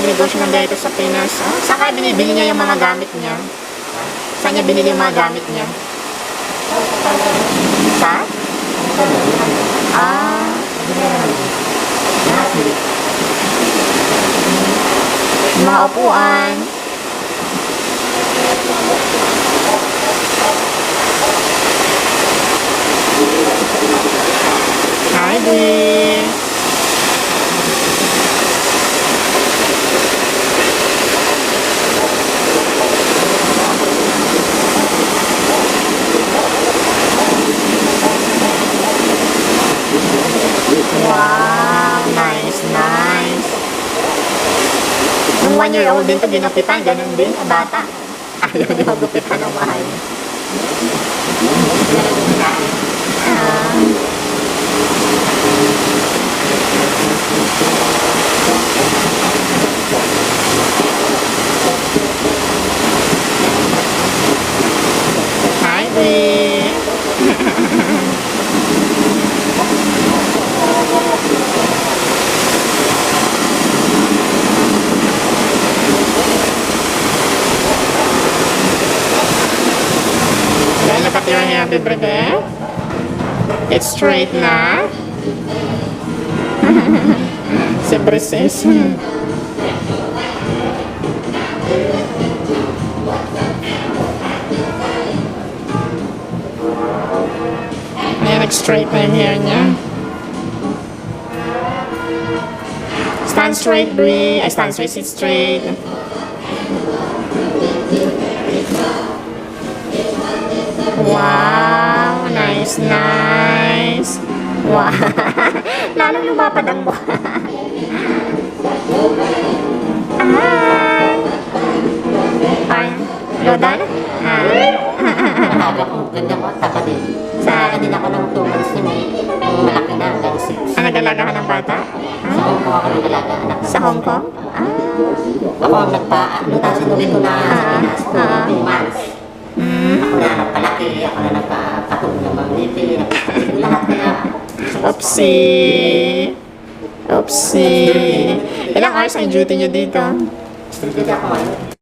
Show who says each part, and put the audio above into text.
Speaker 1: nagnegosyo ng ganito sa Pinas. Oh, saan kaya binibili niya yung mga gamit niya? Saan niya binili yung mga gamit niya? Sa? Ah. Mga upuan. Hi, Dee. Wow, nice, nice. Yung 1-year-old din to ginupitan, ganun din sa bata. Ayaw di magupitan ng mahal. Hi, Dee. Look at your hair, Biberde. It's straight na. Si Princess. Ayan, nag-straight na yung hair niya. Stand straight, Brie. Ay, stand straight, sit straight. Wow, nice, nice. Wow. Lalong lumapad ang buha. Ay, Lodan?
Speaker 2: Alaga ko, ganda ko, taka din. Sa alaga din ako ng 2 months yun eh. Malaki na, hanggang 6.
Speaker 1: Nag-alaga ka ng bata?
Speaker 2: Sa Hong Kong ako nag-alaga, anak.
Speaker 1: Sa Hong Kong?
Speaker 2: Ako ang sinuwi ko na sa Pinas, 2 months. Ako na nagpalaki, ako na nagpatulong ng mga ngipin, lahat kaya.
Speaker 1: Oopsie. Oopsie. Ilang hours ang duty nyo dito?
Speaker 2: Studio ako ngayon.